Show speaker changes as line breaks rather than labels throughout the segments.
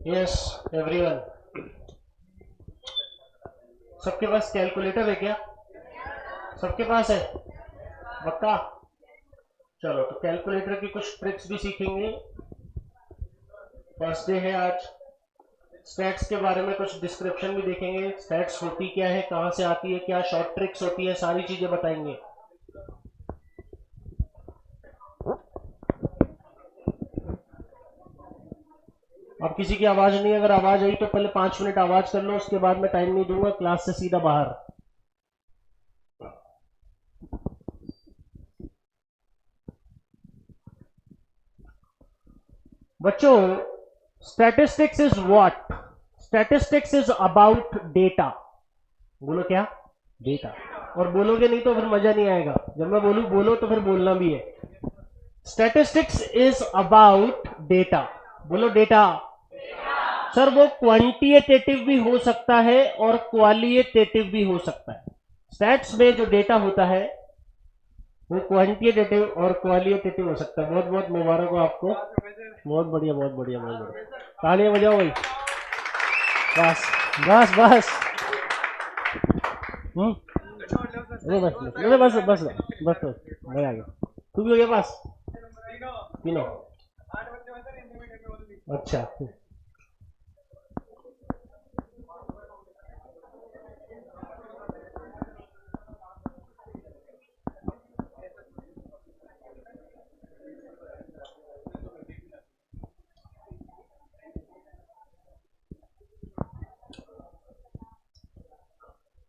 Yes everyone, सबके पास calculator है क्या? सबके पास है पक्का? चलो तो कैलकुलेटर की कुछ ट्रिक्स भी सीखेंगे। फर्स्ट डे है आज। स्टैट्स के बारे में कुछ डिस्क्रिप्शन भी देखेंगे, स्टैट्स होती क्या है, कहाँ से आती है, क्या शॉर्ट ट्रिक्स होती है, सारी चीजें बताएंगे। अब किसी की आवाज नहीं, अगर आवाज आई तो पहले 5 मिनट आवाज कर लो, उसके बाद मैं टाइम नहीं दूंगा, क्लास से सीधा बाहर। बच्चों, statistics is what? Statistics is about data. बोलो क्या? डेटा। और बोलोगे नहीं तो फिर मजा नहीं आएगा। जब मैं बोलूं बोलो तो फिर बोलना भी है। Statistics is about data. बोलो डेटा। सर वो क्वांटिटेटिव भी हो सकता है और क्वालिटेटिव भी हो सकता है। स्टैट्स में जो डेटा होता है वो क्वांटिटेटिव और क्वालिटेटिव हो सकता है। बहुत बहुत मुबारक हो आपको, बहुत बढ़िया बहुत बढ़िया बहुत बढ़िया। तालियां बजाओ भाई। बस बस बस। बस बस बस बस बस मैं आ गया। तू भी हो गया पास? तीनों? अच्छा।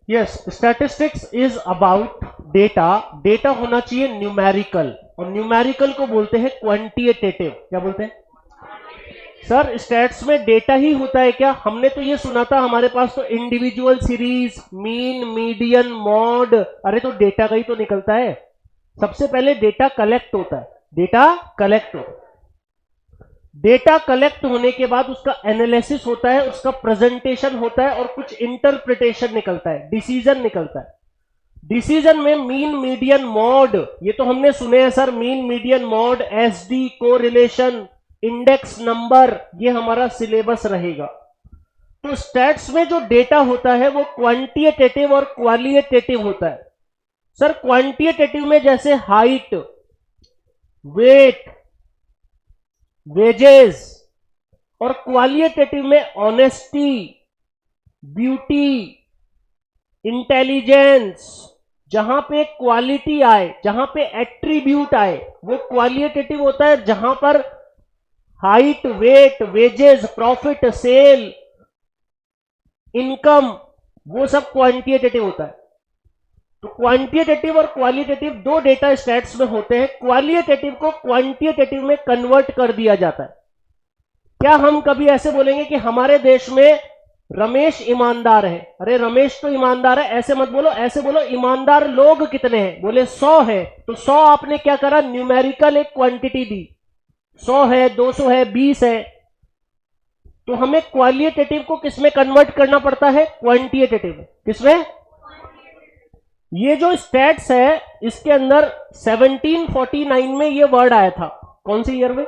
Yes, statistics is about data. Data होना चाहिए न्यूमेरिकल, और न्यूमेरिकल को बोलते हैं क्वांटिटेटिव। क्या बोलते हैं सर? स्टैट्स में डेटा ही होता है क्या? हमने तो ये सुना था हमारे पास तो individual series, mean, median, mod. अरे तो डेटा का ही तो निकलता है। सबसे पहले डेटा कलेक्ट होता है। डेटा कलेक्ट होता है। डेटा कलेक्ट होने के बाद उसका एनालिसिस होता है, उसका प्रेजेंटेशन होता है, और कुछ इंटरप्रिटेशन निकलता है, डिसीजन निकलता है। डिसीजन में मीन, मीडियन, मॉड, ये तो हमने सुने हैं sir. Mean, median, mod, SD, correlation, index number, ये हमारा सिलेबस रहेगा। तो स्टैट्स में जो डेटा होता है वो क्वांटिटेटिव और क्वालिटेटिव होता है। सर क्वांटिटेटिव में जैसे हाइट, वेट, वेजेस, और क्वालिटेटिव में ऑनेस्टी, ब्यूटी, इंटेलिजेंस। जहां पे क्वालिटी आए, जहां पे एट्रीब्यूट आए, वो क्वालिटेटिव होता है। जहां पर height, weight, wages, profit, sale, income, वो सब क्वांटिटेटिव होता है। तो क्वांटिटेटिव और क्वालिटेटिव दो डेटा स्टैट्स में होते हैं। क्वालिटेटिव को क्वांटिटेटिव में कन्वर्ट कर दिया जाता है। क्या हम कभी ऐसे बोलेंगे कि हमारे देश में रमेश ईमानदार है? अरे रमेश तो ईमानदार है, ऐसे मत बोलो। ऐसे बोलो ईमानदार लोग कितने हैं? बोले 100 है। तो 100 आपने क्या करा? न्यूमेरिकल एक क्वांटिटी दी। 100 है, 200 है, 20 है। तो हमें क्वालिटेटिव को किसमें कन्वर्ट करना पड़ता है? क्वांटिटेटिव। किसमें? ये जो स्टैट्स है इसके अंदर 1749 में ये वर्ड आया था। कौन सी ईयर में?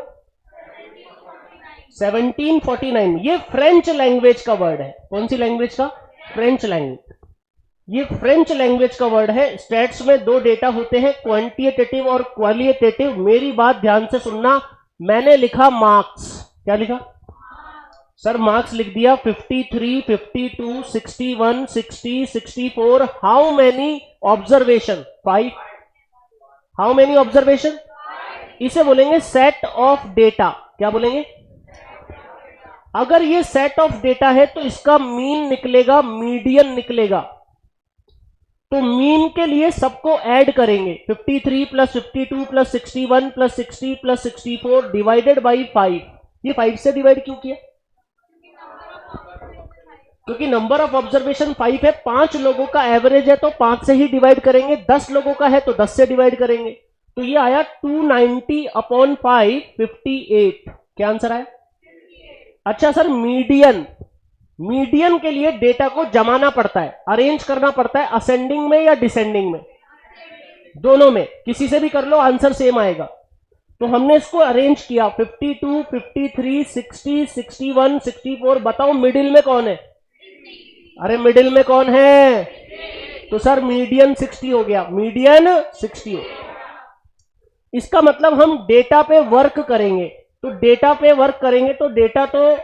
1749। ये फ्रेंच लैंग्वेज का वर्ड है। कौन सी लैंग्वेज का? French language. ये फ्रेंच लैंग्वेज का वर्ड है। स्टैट्स में दो डेटा होते हैं, क्वांटिटेटिव और क्वालिटेटिव। मेरी बात ध्यान से सुनना। मैंने लिखा मार्क्स। क्या लिखा सर? मार्क्स लिख दिया। 53, 52, 61, 60, 64। How many observation? 5। How many observation? इसे बोलेंगे सेट ऑफ डेटा। क्या बोलेंगे? अगर ये सेट ऑफ डेटा है तो इसका मीन निकलेगा, मीडियन निकलेगा। तो मीन के लिए सबको ऐड करेंगे। 53 plus 52 plus 61 plus 60 plus 64 divided by 5। ये 5 से डिवाइड क्यों किया? क्योंकि नंबर ऑफ ऑब्जर्वेशन 5 है। 5 लोगों का एवरेज है तो 5 से ही डिवाइड करेंगे। 10 लोगों का है तो 10 से डिवाइड करेंगे। तो ये आया 290 अपॉन 5, 58। क्या आंसर आया? अच्छा सर, मीडियन। मीडियन के लिए डेटा को जमाना पड़ता है, अरेंज करना पड़ता है। असेंडिंग में या डिसेंडिंग में? दोनों में, किसी से भी कर लो आंसर सेम आएगा। तो हमने इसको अरेंज किया 52, 53, 60, 61, 64। बताओ मिडिल में कौन है? अरे मिडिल में कौन है? तो सर मीडियन 60 हो गया, मीडियन 60 हो गया। इसका मतलब हम डेटा पे वर्क करेंगे। तो डेटा पे वर्क करेंगे तो डेटा तो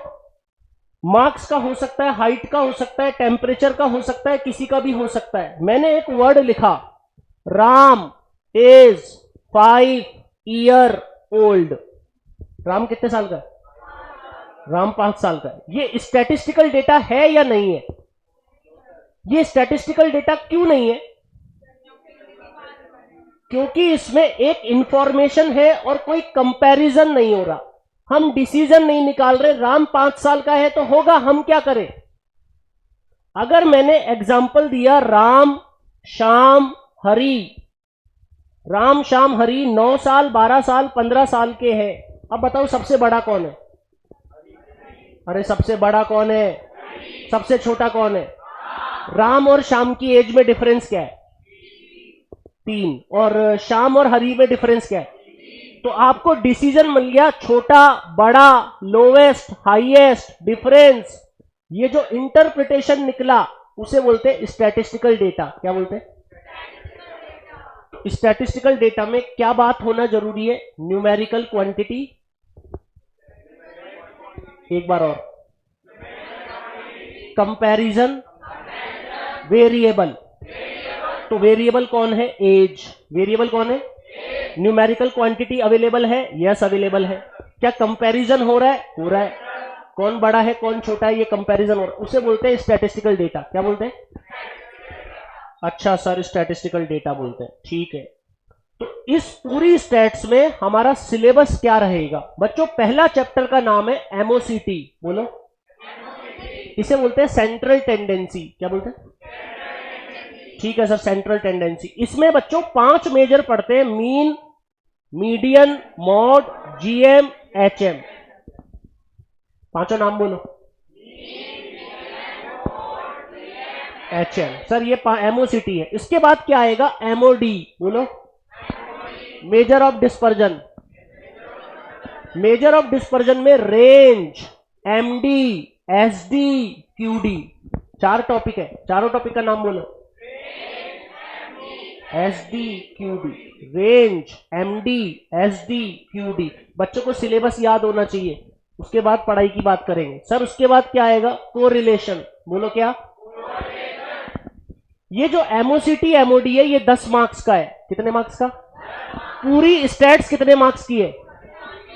मार्क्स का हो सकता है, हाइट का हो सकता है, टेम्परेचर का हो सकता है, किसी का भी हो सकता है। मैंने एक वर्ड लिखा, Ram is 5 year old. Ram कितने साल का है? राम 5 साल का है। ये स्टैटिस्टिकल डेटा है या नहीं है? ये स्टैटिस्टिकल डेटा क्यों नहीं है? क्योंकि इसमें एक इंफॉर्मेशन है और कोई कंपैरिजन नहीं हो रहा। हम डिसीजन नहीं निकाल रहे। राम 5 साल का है तो होगा, हम क्या करें? अगर मैंने एग्जाम्पल दिया राम श्याम हरी, राम श्याम हरी 9 साल 12 साल 15 साल के हैं। अब बताओ सबसे बड़ा कौन है? अरे सबसे बड़ा कौन है? सबसे छोटा कौन है? राम और श्याम की एज में डिफरेंस क्या है? 3। और श्याम और हरी में डिफरेंस क्या है? तो आपको डिसीजन मिल गया, छोटा बड़ा, लोवेस्ट हाईएस्ट, डिफरेंस। ये जो इंटरप्रिटेशन निकला उसे बोलते हैं स्टैटिस्टिकल डेटा। क्या बोलते हैं? स्टैटिस्टिकल डेटा में क्या बात होना जरूरी है? Numerical quantity. एक बार और, कंपैरिजन, वेरिएबल। तो वेरिएबल कौन है? एज। वेरिएबल कौन है? न्यूमेरिकल क्वांटिटी अवेलेबल है? यस अवेलेबल है। क्या कंपैरिजन हो रहा है? हो रहा है। कौन बड़ा है कौन छोटा है ये कंपैरिजन हो रहा है, उसे बोलते हैं स्टैटिस्टिकल डेटा। क्या बोलते हैं? अच्छा सर स्टैटिस्टिकल डेटा बोलते हैं, ठीक है। तो इस पूरी स्टैट्स में हमारा सिलेबस क्या रहेगा बच्चों? पहला चैप्टर का नाम है एमओसीटी। बोलो। इसे बोलते हैं सेंट्रल टेंडेंसी। क्या बोलते हैं? ठीक है सर, सेंट्रल टेंडेंसी। इसमें बच्चों 5 मेजर पढ़ते हैं, mean, median, mode, GM, HM. पांचों नाम बोलो। एचएम सर ये एमओसीटी है। इसके बाद क्या आएगा? एमओडी। बोलो। Measure of dispersion. Measure of dispersion में range, MD, SD, QD. 4 topic है, चारों टॉपिक का नाम बोलो। SD QD, range, MD, SD, QD. बच्चों को सिलेबस याद होना चाहिए, उसके बाद पढ़ाई की बात करेंगे। सर उसके बाद क्या आएगा? कोरिलेशन। बोलो क्या? ये जो एमओसीटी एमओडी है ये 10 मार्क्स का है। कितने मार्क्स का? पूरी स्टैट्स कितने मार्क्स की है?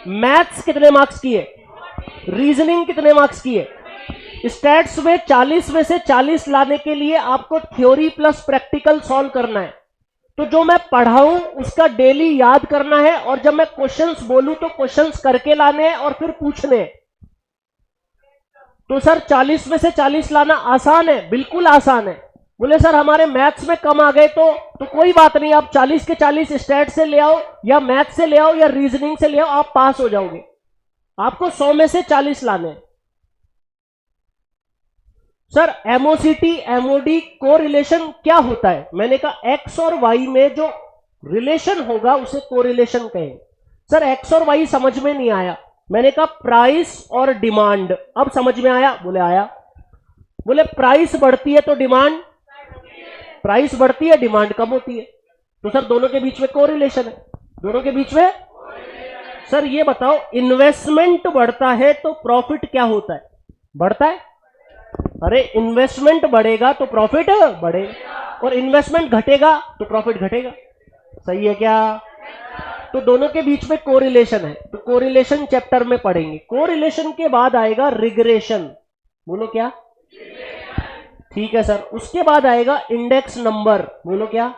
मैथ्स कितने मार्क्स की है? रीजनिंग कितने मार्क्स की है? स्टैट्स में 40 में से 40 लाने के लिए आपको थ्योरी प्लस प्रैक्टिकल सॉल्व करना है। तो जो मैं पढ़ाऊं उसका डेली याद करना है, और जब मैं क्वेश्चंस बोलूं तो क्वेश्चंस करके लाने हैं और फिर पूछने हैं। तो सर 40 में से 40 लाना आसान है? बिल्कुल आसान है। बोले सर हमारे मैथ्स में कम आ गए तो कोई बात नहीं, आप 40 के 40 स्टैट से ले आओ या मैथ से ले आओ या रीजनिंग से ले आओ, आप पास हो जाओगे। आपको 100 में से 40 लाने हैं। सर एमओसीटी एमओडी कोरिलेशन क्या होता है? मैंने कहा एक्स और वाई में जो रिलेशन होगा उसे कोरिलेशन कहेंगे। सर एक्स और वाई समझ में नहीं आया। मैंने कहा प्राइस और डिमांड। अब समझ में आया? बोले आया। बोले प्राइस बढ़ती है तो डिमांड, प्राइस बढ़ती है डिमांड कम होती है। तो सर दोनों के बीच में कोरिलेशन है। दोनों के बीच में। सर ये बताओ इन्वेस्टमेंट बढ़ता है तो प्रॉफिट क्या होता है? बढ़ता है। अरे इन्वेस्टमेंट बढ़ेगा तो प्रॉफिट बढ़ेगा, और इन्वेस्टमेंट घटेगा तो प्रॉफिट घटेगा। सही है क्या? तो दोनों के बीच में कोरिलेशन है, तो कोरिलेशन चैप्टर में पढ़ेंगे। कोरिलेशन के बाद आएगा रिग्रेशन। बोलो क्या? ठीक है सर। उसके बाद आएगा इंडेक्स नंबर। बोलो क्या?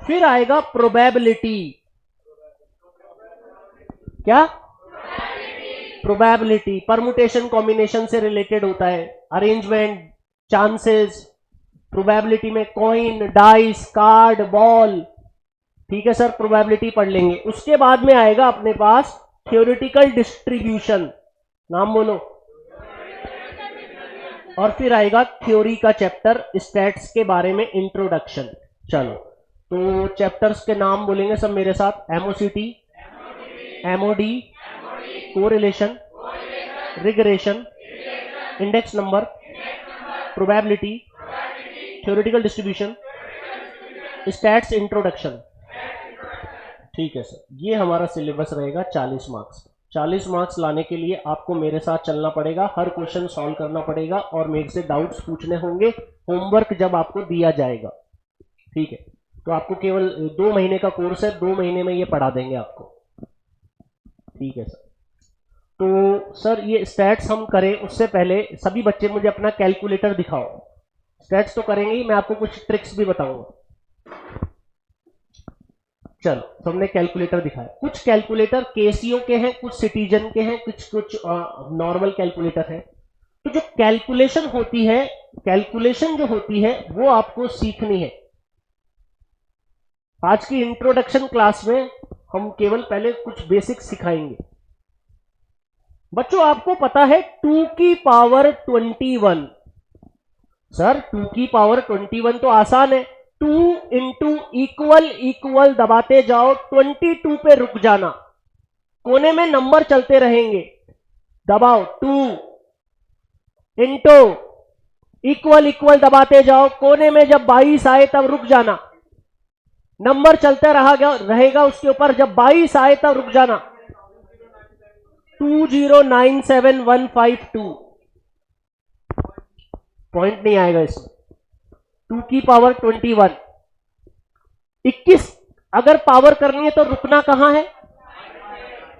फिर आएगा प्रोबेबिलिटी। क्या? प्रोबेबिलिटी परमुटेशन कॉम्बिनेशन से रिलेटेड होता है। अरेंजमेंट, चांसेस, प्रोबेबिलिटी में कॉइन, डाइस, कार्ड, बॉल। ठीक है सर, प्रोबेबिलिटी पढ़ लेंगे। उसके बाद में आएगा अपने पास थ्योरेटिकल डिस्ट्रीब्यूशन। नाम बोलो। और फिर आएगा थ्योरी का चैप्टर, स्टैट्स के बारे में इंट्रोडक्शन। चलो तो चैप्टर्स के नाम बोलेंगे सब मेरे साथ। एमओसीटी, MOD, correlation, regression, index number, probability, theoretical distribution, stats introduction. ठीक है सर, ये हमारा सिलेबस रहेगा 40 मार्क्स। 40 मार्क्स लाने के लिए आपको मेरे साथ चलना पड़ेगा, हर क्वेश्चन सॉल्व करना पड़ेगा और मेरे से डाउट्स पूछने होंगे होमवर्क जब आपको दिया जाएगा। ठीक है, तो आपको केवल 2 महीने का कोर्स है, 2 महीने में ये पढ़ा देंगे आपको। ठीक है सर। तो सर ये स्टैट्स हम करें उससे पहले सभी बच्चे मुझे अपना कैलकुलेटर दिखाओ। स्टैट्स तो करेंगे ही, मैं आपको कुछ ट्रिक्स भी बताऊंगा। चलो, तो हमने कैलकुलेटर दिखाया। कुछ कैलकुलेटर केसीओ के हैं, कुछ सिटीजन के हैं, कुछ नॉर्मल कैलकुलेटर है। तो जो कैलकुलेशन होती है, कैलकुलेशन जो होती है वो आपको सीखनी है। आज की इंट्रोडक्शन क्लास में हम केवल पहले कुछ बेसिक्स सिखाएंगे। बच्चों आपको पता है 2 की पावर 21। सर 2 की पावर 21 तो आसान है। 2 इंटू इक्वल दबाते जाओ, 22 पे रुक जाना, कोने में नंबर चलते रहेंगे, दबाओ 2 इंटू इक्वल दबाते जाओ, कोने में जब 22 आए तब रुक जाना, नंबर चलता रहेगा उसके ऊपर, जब 22 आए तब रुक जाना। 2097152 पॉइंट नहीं आएगा इसमें। 2 की पावर 21, 21 अगर पावर करनी है तो रुकना कहां है?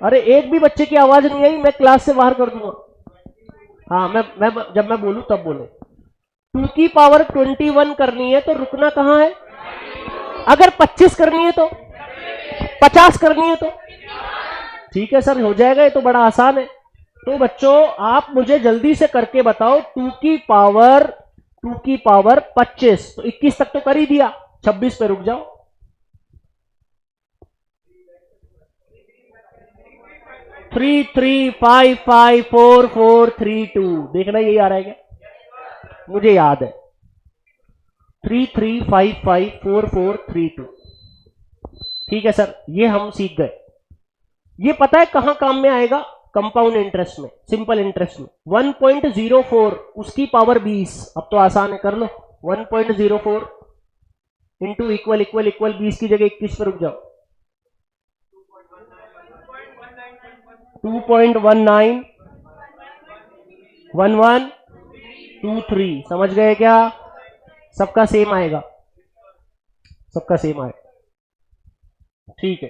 अरे एक भी बच्चे की आवाज नहीं आई, मैं क्लास से बाहर कर दूंगा। हाँ, मैं जब मैं बोलूं तब बोले। 2 की पावर 21 करनी है तो रुकना कहां है? अगर 25 करनी है तो, 50 करनी है तो, ठीक है सर हो जाएगा, ये तो बड़ा आसान है। तो बच्चों आप मुझे जल्दी से करके बताओ, 2 की पावर 25, तो 21 तक तो कर ही दिया, 26 पे रुक जाओ। थ्री 5 5 4 4 3 2 देखना यही आ रहा है क्या? मुझे याद है 3 3 5 5 4 4 3 2। ठीक है सर, ये हम सीख गए। ये पता है कहां काम में आएगा? कंपाउंड इंटरेस्ट में, सिंपल इंटरेस्ट में। 1.04 उसकी पावर 20, अब तो आसान है, कर लो। 1.04 इंटू इक्वल 20 की जगह 21 पर रुक जाओ। 2.19 1123 समझ गए क्या? सबका सेम आएगा, सबका सेम आएगा। ठीक है,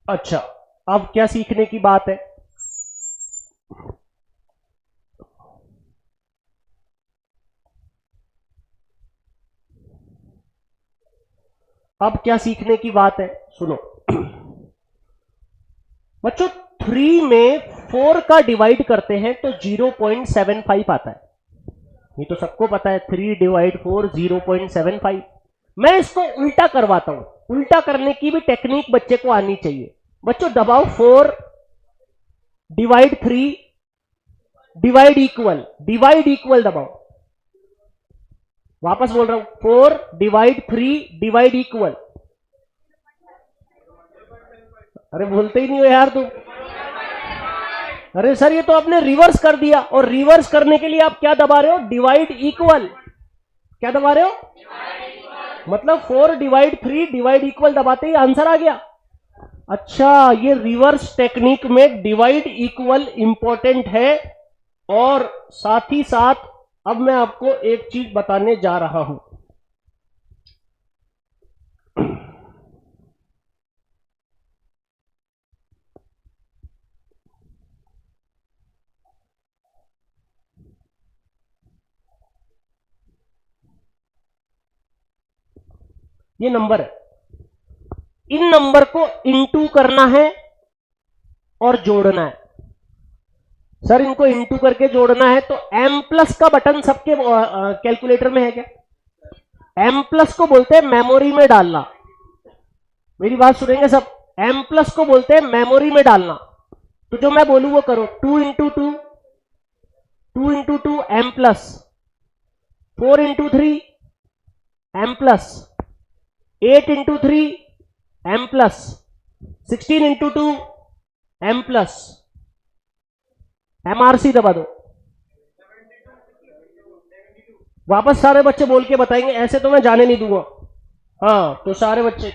अच्छा अब क्या सीखने की बात है? अब क्या सीखने की बात है, सुनो बच्चों। 3 में 4 का डिवाइड करते हैं तो 0.75 आता है, ये तो सबको पता है। 3 डिवाइड 4 0.75। मैं इसको उल्टा करवाता हूं, उल्टा करने की भी टेक्निक बच्चे को आनी चाहिए। बच्चों दबाओ 4 डिवाइड 3 डिवाइड इक्वल दबाओ। वापस बोल रहा हूं, 4 डिवाइड 3 डिवाइड इक्वल। अरे बोलते ही नहीं हो यार तुम। अरे सर ये तो आपने रिवर्स कर दिया, और रिवर्स करने के लिए आप क्या दबा रहे हो? Divide equal. क्या दबा रहे हो? मतलब 4 डिवाइड 3 डिवाइड इक्वल दबाते ही आंसर आ गया। अच्छा, ये रिवर्स टेक्निक में डिवाइड इक्वल इंपॉर्टेंट है। और साथ ही साथ अब मैं आपको एक चीज बताने जा रहा हूं। ये नंबर है, इन नंबर को इंटू करना है और जोड़ना है। सर इनको इंटू करके जोड़ना है तो m प्लस का बटन सबके कैलकुलेटर में है क्या? m प्लस को बोलते हैं मेमोरी में डालना। मेरी बात सुनेंगे सब? m प्लस को बोलते हैं मेमोरी में डालना। तो जो मैं बोलूं वो करो। 2 into 2 m plus, 4 into 3 m plus, 8 into 3 m plus 16 into 2 m plus MRC दबा दो। वापस सारे बच्चे बोल के बताएंगे, ऐसे तो मैं जाने नहीं दूंगा। हाँ तो सारे बच्चे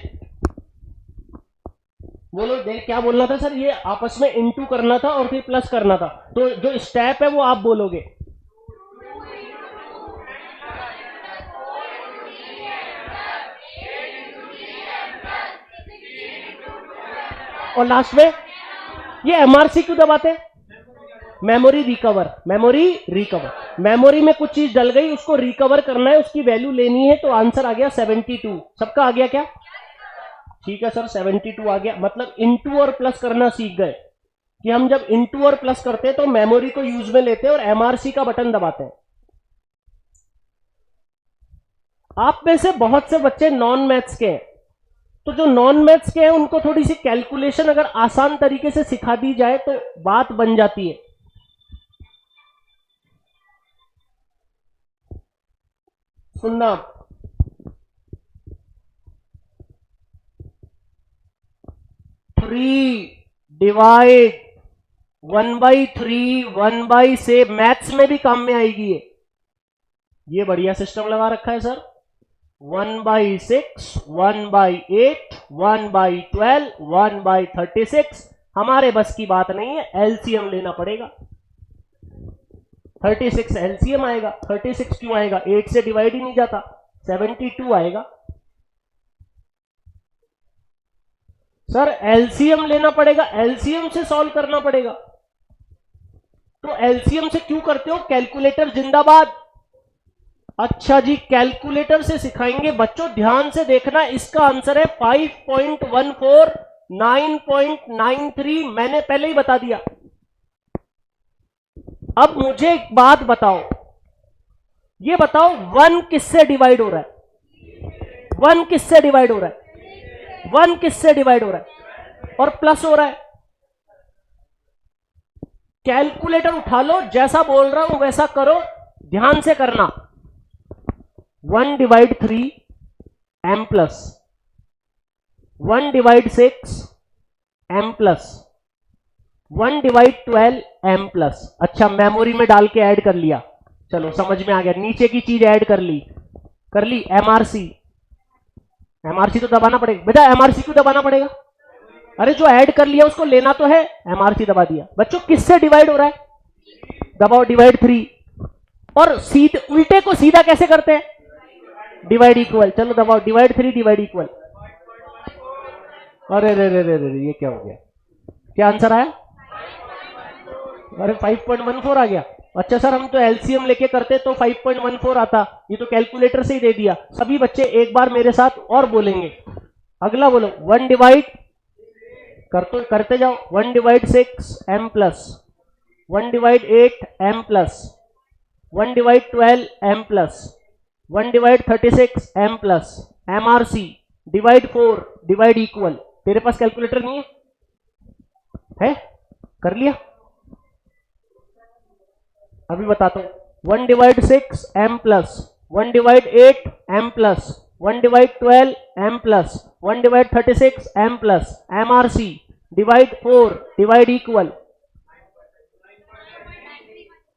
बोलो, देख क्या बोलना था सर, ये आपस में इंटू करना था और फिर प्लस करना था, तो जो स्टेप है वो आप बोलोगे। और लास्ट में ये एमआरसी क्यों दबाते? Memory recover, memory recover, memory में कुछ चीज डल गई, उसको रिकवर करना है, उसकी वैल्यू लेनी है, तो आंसर आ गया 72। सबका आ गया क्या? ठीक है सर 72 आ गया। मतलब इंटू और प्लस करना सीख गए कि हम जब इंटू और प्लस करते हैं तो मेमोरी को यूज में लेते हैं और एमआरसी का बटन दबाते हैं। आप में से बहुत से बच्चे नॉन मैथ्स के हैं, तो जो नॉन मैथ्स के हैं उनको थोड़ी सी कैलकुलेशन अगर आसान तरीके से सिखा दी जाए तो बात बन जाती है। सुनना, 3 डिवाइड 1/3 1 से मैथ्स में भी काम में आएगी ये बढ़िया सिस्टम लगा रखा है सर। 1/6 1/8 1/12 1/36 हमारे बस की बात नहीं है, एलसीएम लेना पड़ेगा। 36 एलसीएम आएगा। 36 क्यों आएगा? 8 से डिवाइड ही नहीं जाता, 72 आएगा। सर एलसीएम लेना पड़ेगा, एलसीएम से सॉल्व करना पड़ेगा। तो एलसीएम से क्यों करते हो? कैलकुलेटर जिंदाबाद। अच्छा जी, कैलकुलेटर से सिखाएंगे बच्चों, ध्यान से देखना। इसका आंसर है 5.14 9.93। मैंने पहले ही बता दिया। अब मुझे एक बात बताओ, ये बताओ 1 किससे डिवाइड हो रहा है? 1 किससे डिवाइड हो रहा है? 1 किससे डिवाइड हो रहा है? और प्लस हो रहा है। कैलकुलेटर उठा लो, जैसा बोल रहा हूं वैसा करो, ध्यान से करना। 1/3 m plus 1/6 m plus 1/12 m plus. अच्छा मेमोरी में डाल के ऐड कर लिया, चलो समझ में आ गया। नीचे की चीज ऐड कर ली एमआरसी। एमआरसी तो दबाना पड़ेगा बेटा, एमआरसी क्यों दबाना पड़ेगा? अरे जो ऐड कर लिया उसको लेना तो है, एमआरसी दबा दिया। बच्चों किससे डिवाइड हो रहा है? दबाओ डिवाइड 3। और सीधे उल्टे को सीधा कैसे करते हैं? Divide equal. चलो दबाओ डिवाइड 3 डिवाइड इक्वल। अरे रे रे रे रे, ये क्या हो गया? क्या आंसर आया? अरे 5.14 आ गया। अच्छा सर हम तो एलसीएम लेके करते तो 5.14 आता, ये तो कैलकुलेटर से ही दे दिया। सभी बच्चे एक बार मेरे साथ और बोलेंगे। अगला बोलो 1 डिवाइड करते जाओ। 1/6 m plus 1/8 m plus 1/12 m plus 1/36 m plus MRC divide 4 divide equal. तेरे पास कैलकुलेटर नहीं है? कर लिया? अभी बताता हूं। 1/6 m plus 1/8 m plus 1/12 m plus 1/36 m plus MRC divide 4 divide equal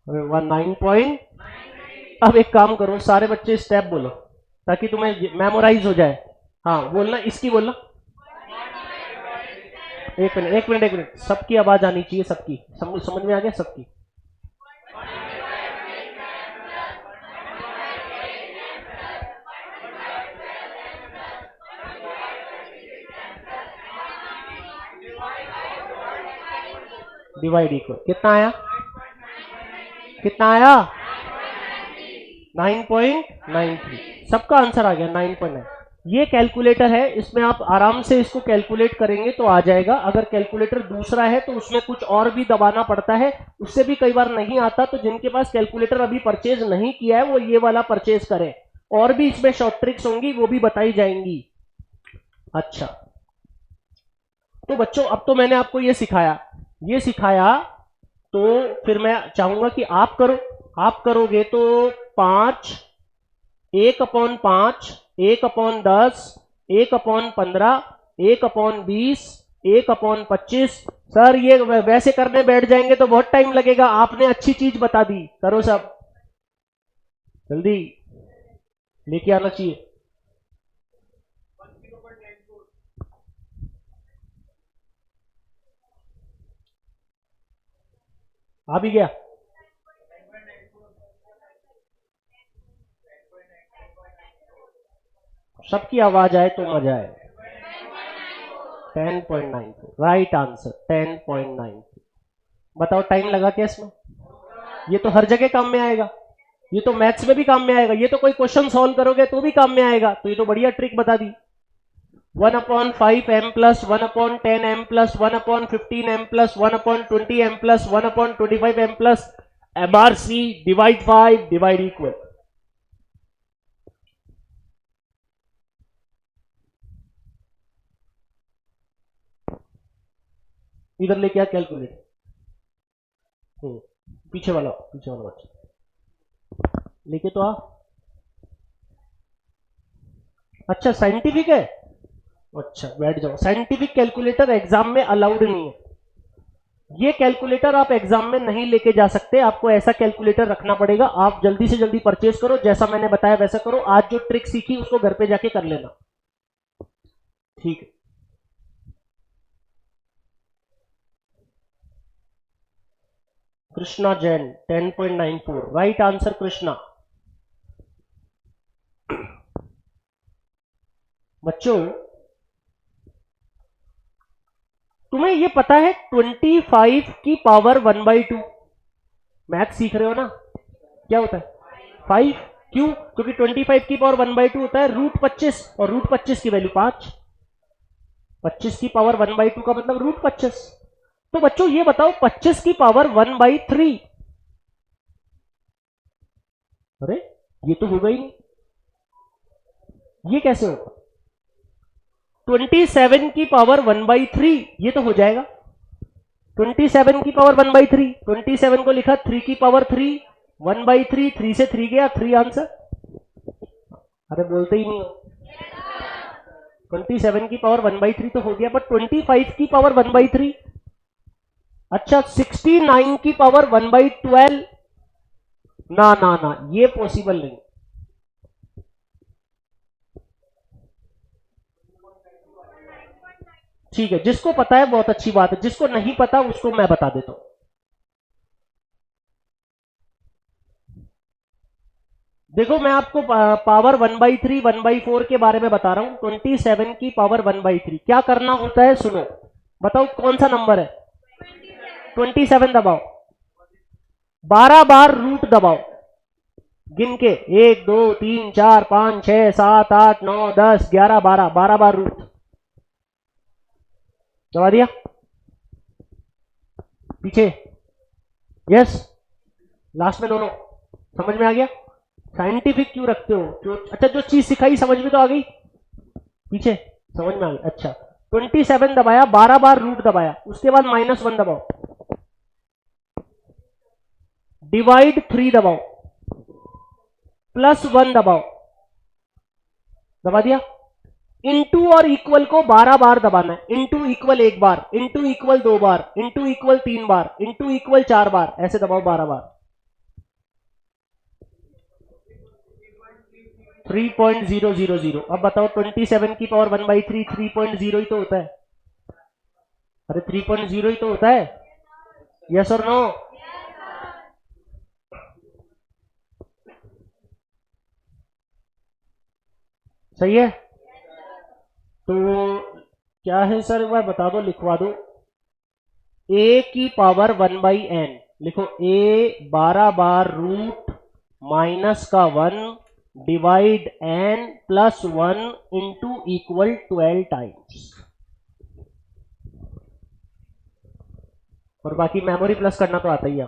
9. अब एक काम करो, सारे बच्चे स्टेप बोलो ताकि तुम्हें मेमोराइज हो जाए। हाँ बोलना, इसकी बोलना। एक मिनट, सबकी आवाज आनी चाहिए, सबकी समझ में आ गया सबकी? डिवाइड इक्वल कितना आया? 9.93। सबका आंसर आ गया 9.9। ये कैलकुलेटर है, इसमें आप आराम से इसको कैलकुलेट करेंगे तो आ जाएगा। अगर कैलकुलेटर दूसरा है तो उसमें कुछ और भी दबाना पड़ता है, उससे भी कई बार नहीं आता। तो जिनके पास कैलकुलेटर अभी परचेज नहीं किया है वो ये वाला परचेज करें। और भी इसमें शॉर्ट ट्रिक्स होंगी, वो भी बताई जाएंगी। अच्छा तो बच्चों अब तो मैंने आपको ये सिखाया, तो फिर मैं चाहूंगा कि आप करो। आप करोगे तो 5 1/5 1/10 1/15 1/20, 1/25। सर ये वैसे करने बैठ जाएंगे तो बहुत टाइम लगेगा, आपने अच्छी चीज बता दी, करो सब जल्दी लेके आना चाहिए। आ भी गया। सबकी आवाज आए तो मजा आए। 10.94 राइट आंसर, 10.94। बताओ टाइम लगा क्या इसमें? ये तो हर जगह काम में आएगा, ये तो मैथ्स में भी काम में आएगा, ये तो कोई क्वेश्चन सॉल्व करोगे तो भी काम में आएगा, तो ये तो बढ़िया ट्रिक बता दी। 1/5m plus 1/10m plus 1/15m plus 1/20m plus 1/25m plus MRC divide 5 divide equal. इधर लेके आ कैलकुलेटर। पीछे वाला बच्चा लेके तो आ। अच्छा साइंटिफिक है, अच्छा बैठ जाओ। साइंटिफिक कैलकुलेटर एग्जाम में अलाउड नहीं है, ये कैलकुलेटर आप एग्जाम में नहीं लेके जा सकते, आपको ऐसा कैलकुलेटर रखना पड़ेगा। आप जल्दी से जल्दी परचेज करो, जैसा मैंने बताया वैसा करो। आज जो ट्रिक सीखी उसको घर पे जाके कर लेना, ठीक है। Krishna Jain 10.94 right answer Krishna. बच्चों तुम्हें ये पता है 25 की पावर 1/2, मैथ सीख रहे हो ना, क्या होता है 5। क्यों? क्योंकि 25 की पावर 1/2 होता है √25, और √25 की वैल्यू 5। 25 की पावर 1/2 का मतलब √25। तो बच्चों ये बताओ 25 की पावर 1/3, अरे ये तो होगा ही नहीं, ये कैसे होगा? 27 की पावर 1/3 ये तो हो जाएगा। 27 की पावर 1/3, 27 को लिखा 3 की पावर 3, 1/3, 3 से 3 गया 3 आंसर। अरे बोलते ही नहीं हो। 27 की पावर 1/3 तो हो गया, पर 25 की पावर 1/3, अच्छा 69 की पावर 1/12, ना ना ना ये पॉसिबल नहीं। ठीक है, जिसको पता है बहुत अच्छी बात है, जिसको नहीं पता उसको मैं बता देता हूं। देखो मैं आपको पावर 1/3 1/4 के बारे में बता रहा हूं। 27 की पावर 1/3 क्या करना होता है, सुनो। बताओ कौन सा नंबर है? 27 दबाओ, 12 बार रूट दबाओ, गिन के 1 2 3 4 5 6 7 8 9 10 11 12, 12 बार रूट दबा दिया। पीछे यस, लास्ट में दोनों। समझ में आ गया? साइंटिफिक क्यों रखते हो? अच्छा जो चीज सिखाई समझ में तो आ गई, पीछे समझ में आ गई। अच्छा 27 दबाया, 12 बार रूट दबाया, उसके बाद -1 दबाओ, डिवाइड 3 दबाओ, +1 दबाओ, दबा दिया। इंटू और इक्वल को 12 बार दबाना है। इंटू इक्वल 1 बार, इंटू इक्वल 2 बार, इंटू इक्वल 3 बार, इंटू इक्वल 4 बार, ऐसे दबाओ 12 बार। 3.000। अब बताओ 27 की पावर 1/3 3.0 ही तो होता है। अरे 3.0 ही तो होता है, यस और नो? सही है। तो क्या है सर, एक बार बता दो, लिखवा दो। ए की पावर 1/n लिखो, ए 12 बार रूट माइनस का 1 divide n +1 into equal 12 times, और बाकी मेमोरी प्लस करना तो आता ही है।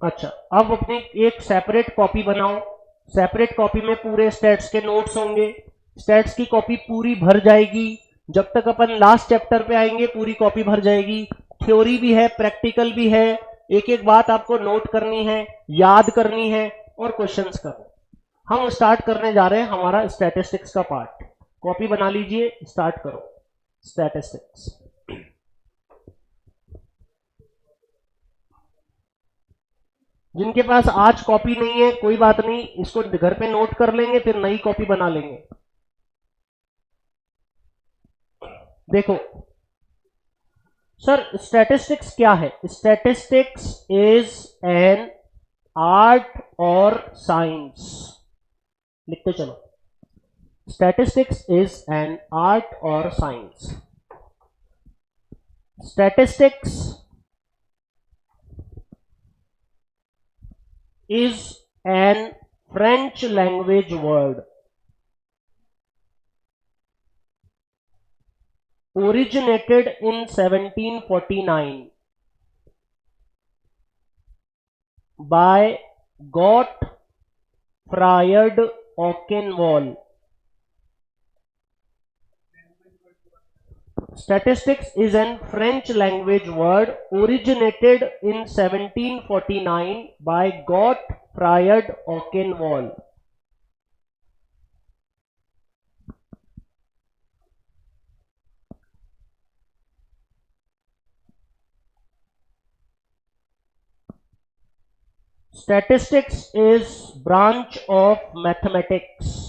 अच्छा, अब अपनी एक सेपरेट कॉपी बनाओ। सेपरेट कॉपी में पूरे स्टैट्स के नोट्स होंगे। स्टैट्स की कॉपी पूरी भर जाएगी। जब तक अपन लास्ट चैप्टर पे आएंगे पूरी कॉपी भर जाएगी। थ्योरी भी है, प्रैक्टिकल भी है। एक एक बात आपको नोट करनी है, याद करनी है और क्वेश्चंस करने। हम स्टार्ट करने जा रहे हैं हमारा स्टैटिस्टिक्स का पार्ट। कॉपी बना लीजिए, स्टार्ट करो स्टैटिस्टिक्स। जिनके पास आज कॉपी नहीं है कोई बात नहीं, इसको घर पे नोट कर लेंगे, फिर नई कॉपी बना लेंगे। देखो सर, स्टैटिस्टिक्स क्या है? स्टैटिस्टिक्स इज एन आर्ट और साइंस। लिखते चलो, स्टैटिस्टिक्स इज एन आर्ट और science. Statistics is an French language word originated in 1749 by Gottfried Okenwald. Statistics is an French language word originated in 1749 by Gottfried Okenwald. Statistics is branch of mathematics.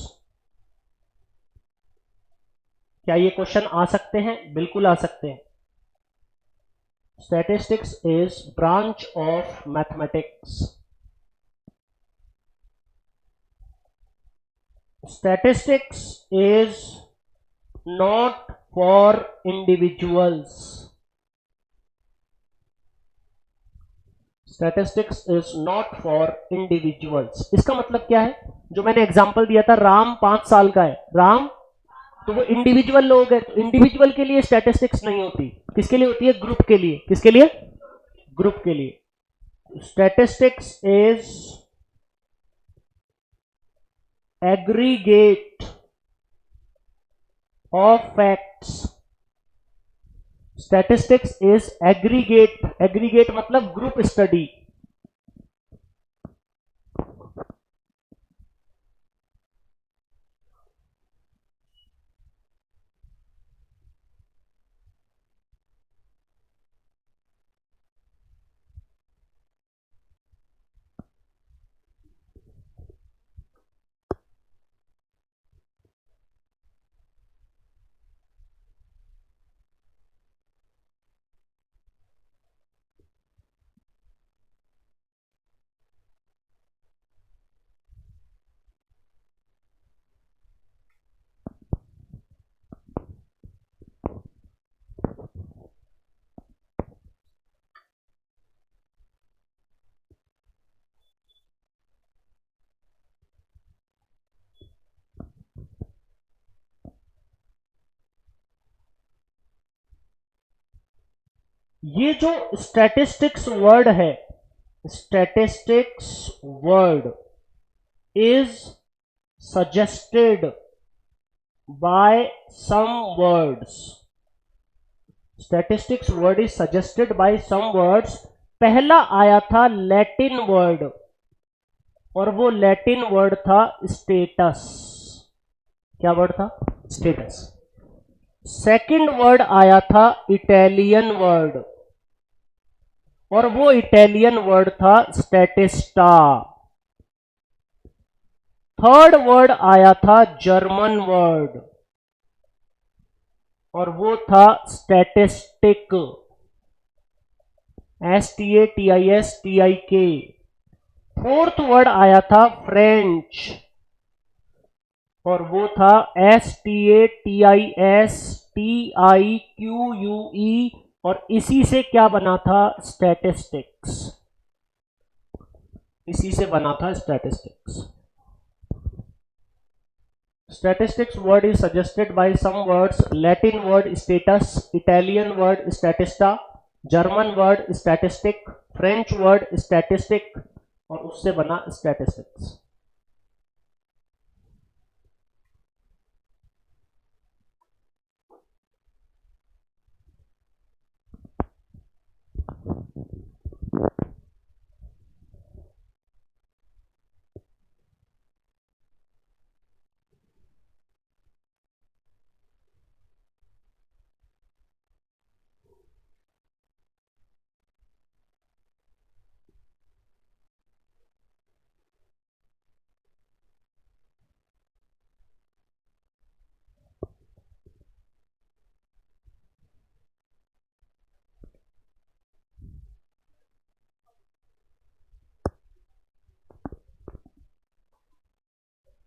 क्या ये question आ सकते हैं? बिल्कुल आ सकते हैं। Statistics is branch of mathematics. Statistics is not for individuals. Statistics is not for individuals. इसका मतलब क्या है? जो मैंने एग्जांपल दिया था, राम 5 साल का है, राम, तो वो इंडिविजुअल लोग हैं, तो इंडिविजुअल के लिए स्टैटिस्टिक्स नहीं होती। किसके लिए होती है? ग्रुप के लिए। किसके लिए? ग्रुप के लिए। Statistics is aggregate of facts. Statistics is aggregate, aggregate मतलब ग्रुप स्टडी। ये जो स्टैटिस्टिक्स वर्ड है, statistics word is suggested by some words. Statistics word is suggested by some words. पहला आया था लैटिन वर्ड, और वो लैटिन वर्ड था स्टेटस। क्या वर्ड था? स्टेटस। सेकंड वर्ड आया था इटालियन वर्ड, और वो इटालियन वर्ड था स्टैटिस्टा। थर्ड वर्ड आया था जर्मन वर्ड, और वो था स्टैटिस्टिक, STATISTIK। फोर्थ वर्ड आया था फ्रेंच, और वो था STATISTIQUE, और इसी से क्या बना था? स्टैटिस्टिक्स। इसी से बना था statistics. Statistics word is suggested by some words. Latin word status, Italian word statista, German word statistic, French word statistic और उससे बना स्टैटिस्टिक्स।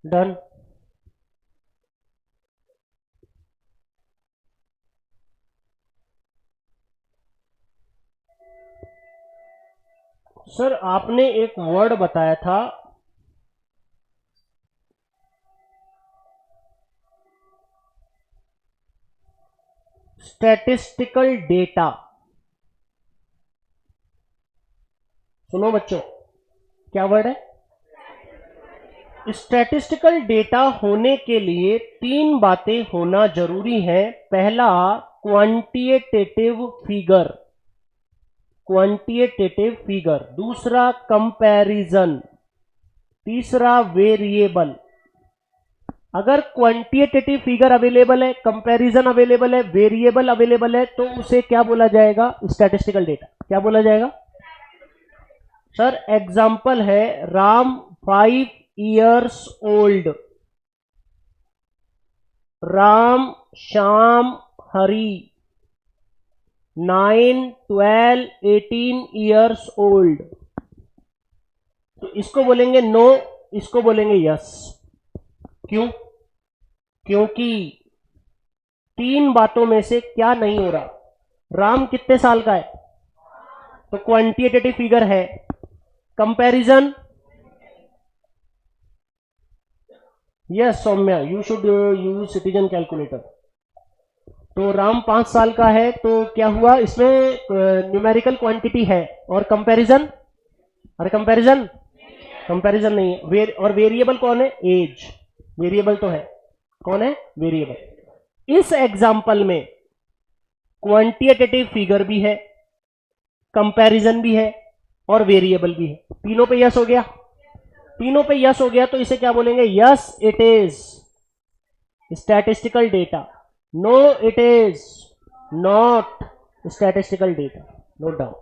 डन। सर आपने एक वर्ड बताया था, स्टैटिस्टिकल डेटा। सुनो बच्चों, क्या वर्ड है? स्टैटिस्टिकल डेटा होने के लिए तीन बातें होना जरूरी है। पहला, क्वांटिटेटिव फिगर, क्वांटिटेटिव फिगर। दूसरा, कंपैरिजन। तीसरा, वेरिएबल। अगर क्वांटिटेटिव फिगर अवेलेबल है, कंपैरिजन अवेलेबल है, वेरिएबल अवेलेबल है, तो उसे क्या बोला जाएगा? Statistical data. क्या बोला जाएगा? सर एग्जाम्पल है, राम 5 years ओल्ड, राम श्याम हरी 9, 12, 18 years ओल्ड। तो इसको बोलेंगे नो, इसको बोलेंगे यस। क्यों? क्योंकि तीन बातों में से क्या नहीं हो रहा? राम कितने साल का है? तो क्वांटिटेटिव फिगर है। Comparison, yes Saumya, you should use citizen calculator. तो राम 5 साल का है, तो क्या हुआ इसमें? न्यूमेरिकल क्वांटिटी है। और कंपैरिजन, अरे कंपैरिजन, कंपैरिजन नहीं है। और वेरिएबल कौन है? एज। वेरिएबल तो है, कौन है? वेरिएबल। इस एग्जाम्पल में क्वांटिटेटिव फिगर भी है, कंपैरिजन भी है और वेरिएबल भी है। तीनों पे यस हो गया? तीनों पे यस हो गया तो इसे क्या बोलेंगे? Yes it is statistical data, no it is not statistical data. Note down.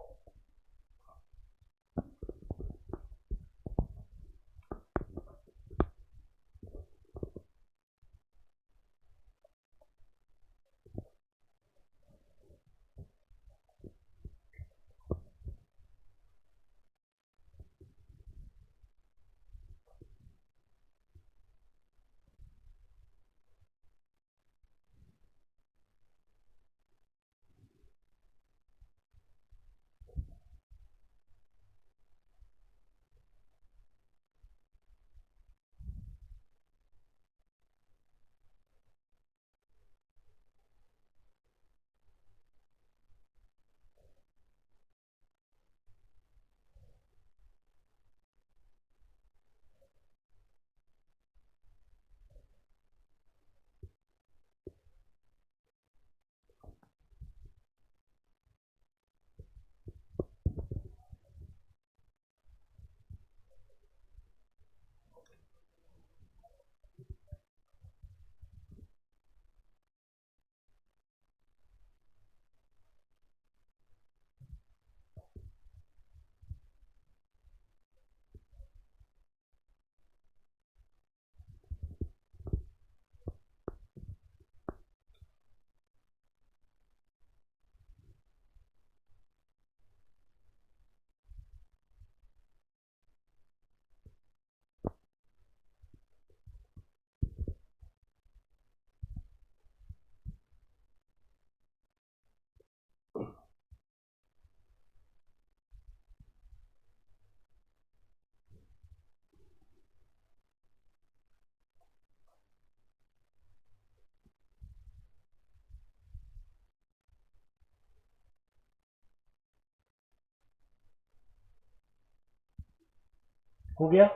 हो गया।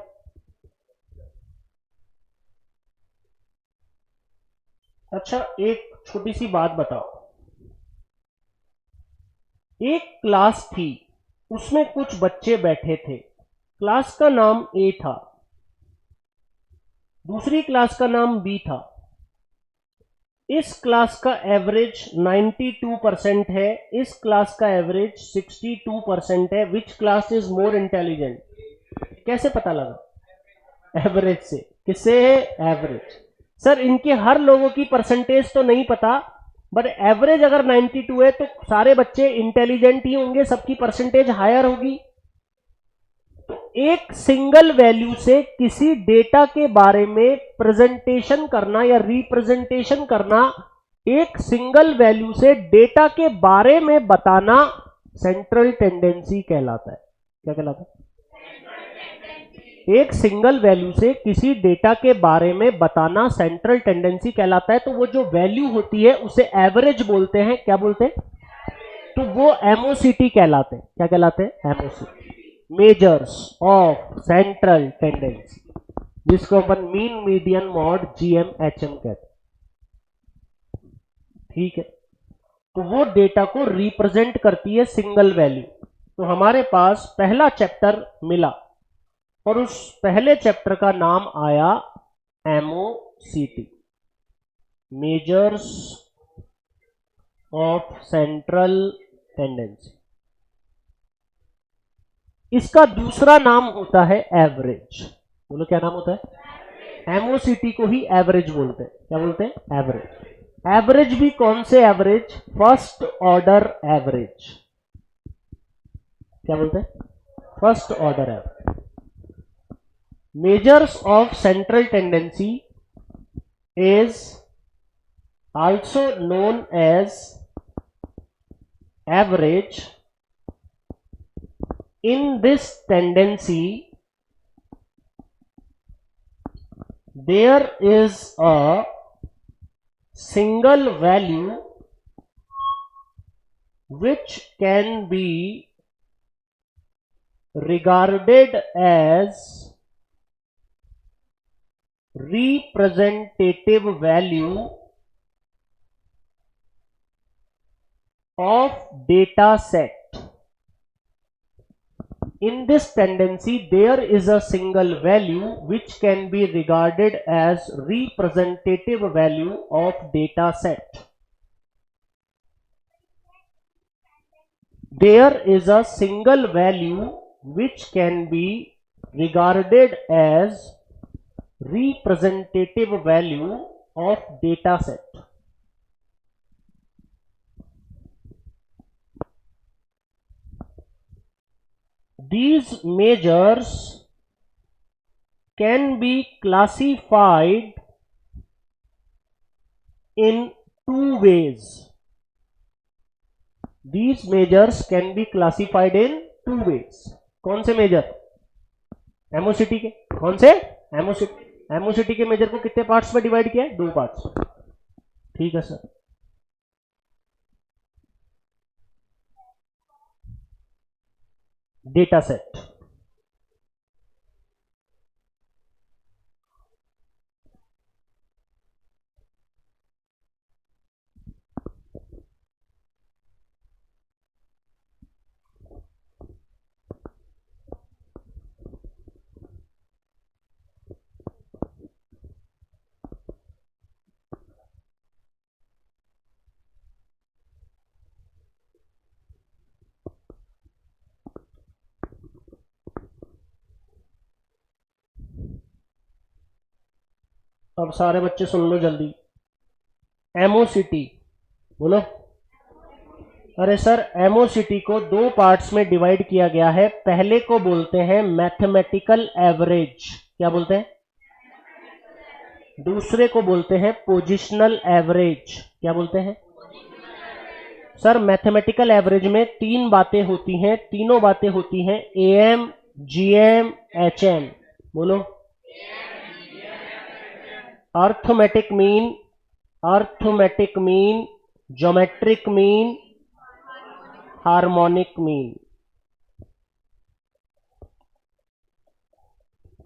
अच्छा, एक छोटी सी बात बताओ, एक क्लास थी, उसमें कुछ बच्चे बैठे थे, क्लास का नाम ए था, दूसरी क्लास का नाम बी था। इस क्लास का एवरेज 92% है, इस क्लास का एवरेज 62% है। Which class is more intelligent? कैसे पता लगा? एवरेज से। किससे? एवरेज। सर, इनके हर लोगों की परसेंटेज तो नहीं पता, बट एवरेज अगर 92 है तो सारे बच्चे इंटेलिजेंट ही होंगे, सबकी परसेंटेज हायर होगी। तो एक सिंगल वैल्यू से किसी डेटा के बारे में प्रेजेंटेशन करना या रिप्रेजेंटेशन करना, एक सिंगल वैल्यू से डेटा के बारे में बताना सेंट्रल टेंडेंसी कहलाता है। क्या कहलाता है? एक सिंगल वैल्यू से किसी डेटा के बारे में बताना सेंट्रल टेंडेंसी कहलाता है। तो वो जो वैल्यू होती है उसे एवरेज बोलते हैं। क्या बोलते हैं? तो वो एमओसीटी कहलाते हैं। क्या कहलाते हैं? MOCT, measures of central tendency, जिसको अपन mean median mode GM HM कहते हैं। ठीक है, तो वो डेटा को रिप्रेजेंट करती है सिंगल वैल्यू। तो हमारे पास पहला चैप्टर मिला और उस पहले चैप्टर का नाम आया एमओसीटी, मेजर्स ऑफ सेंट्रल टेंडेंसी। इसका दूसरा नाम होता है एवरेज। बोलो, क्या नाम होता है? एमओसीटी को ही एवरेज बोलते हैं। क्या बोलते हैं? एवरेज। एवरेज भी कौन से एवरेज? First order average. क्या बोलते हैं? First order average. Measures of central tendency is also known as average. In this tendency, there is a single value which can be regarded as representative value of data set. In this tendency, there is a single value which can be regarded as representative value of data set. There is a single value which can be regarded as representative value of data set. These measures can be classified in two ways. These measures can be classified in two ways. कौन से major? एमओसीटी के। कौन से? एमओसीटी के major को कितने parts में divide किया है? 2 पार्ट्स। ठीक है सर। डेटा सेट, अब सारे बच्चे सुन लो जल्दी। एमओसीटी बोलो। अरे सर, एमओसीटी को 2 पार्ट्स में डिवाइड किया गया है। पहले को बोलते हैं मैथमेटिकल एवरेज। क्या बोलते हैं? दूसरे को बोलते हैं पोजिशनल एवरेज। क्या बोलते हैं? सर, मैथमेटिकल एवरेज में 3 बातें होती हैं, तीनों बातें होती हैं एएम, जीएम, एचएम। बोलो। Arithmetic mean, arithmetic mean, geometric mean, harmonic mean.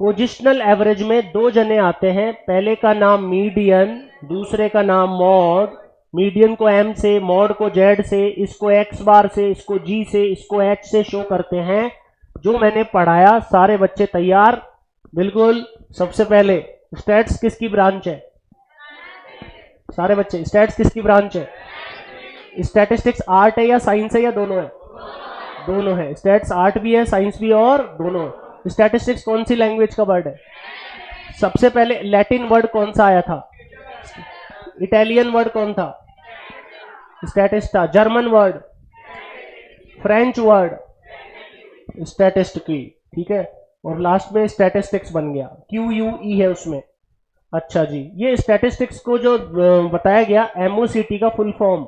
Positional average में दो जने आते हैं, पहले का नाम मीडियन, दूसरे का नाम मॉड। मीडियन को एम से, मॉड को जेड से, इसको एक्स बार से, इसको जी से, इसको एच से शो करते हैं। जो मैंने पढ़ाया, सारे बच्चे तैयार? बिल्कुल। सबसे पहले स्टैट्स किसकी ब्रांच है? सारे बच्चे, स्टैट्स किसकी ब्रांच है? स्टैटिस्टिक्स आर्ट है या साइंस है या दोनों है? दोनों है। स्टैट्स आर्ट भी है, साइंस भी है, और दोनों है। स्टैटिस्टिक्स कौन सी लैंग्वेज का वर्ड है? सबसे पहले लैटिन वर्ड कौन सा आया था? इटालियन वर्ड कौन था? Statista. German word? French word? Statist की। ठीक है। और लास्ट में स्टैटिस्टिक्स बन गया, क्यू यू ई है उसमें। अच्छा जी, ये स्टैटिस्टिक्स को जो बताया गया, एमओसीटी का फुल फॉर्म,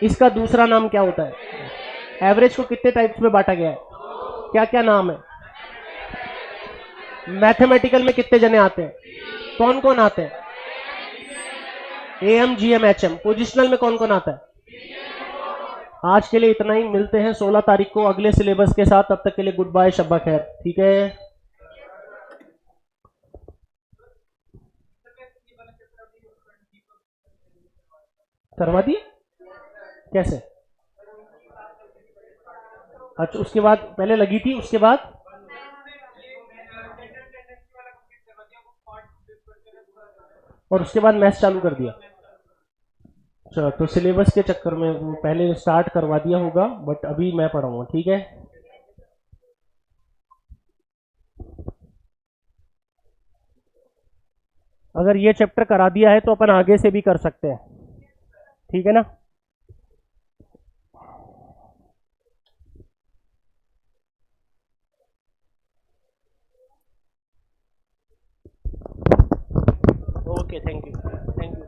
इसका दूसरा नाम क्या होता है? एवरेज को कितने टाइप्स में बांटा गया है? क्या क्या नाम है? मैथमेटिकल में कितने जने आते हैं? कौन कौन आते हैं? Am GM HM. पोजिशनल में कौन कौन आता है? आज के लिए इतना ही, मिलते हैं 16 तारीख को अगले सिलेबस के साथ। तब तक के लिए गुड बाय, शब्बा खैर। ठीक है। करवा दिए? कैसे? अच्छा, उसके बाद पहले लगी थी, उसके बाद और उसके बाद मैथ्स चालू कर दिया। अच्छा, तो सिलेबस के चक्कर में वो पहले स्टार्ट करवा दिया होगा, बट अभी मैं पढ़ाऊंगा। ठीक है। अगर ये चैप्टर करा दिया है तो अपन आगे से भी कर सकते हैं। ठीक है ना? Okay, thank you, thank you, thank you.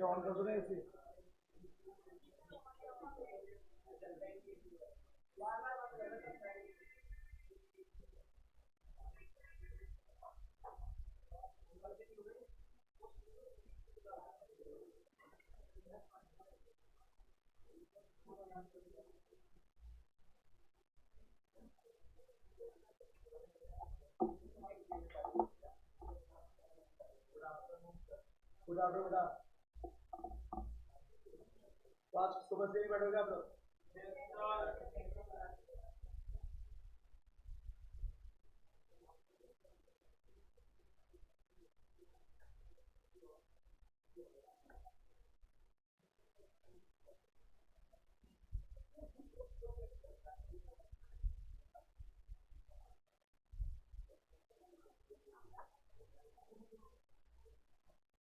On कर दो ना इसे। उठा दो बेटा, तो आज सुबह से ही बैठोगे आप लोग?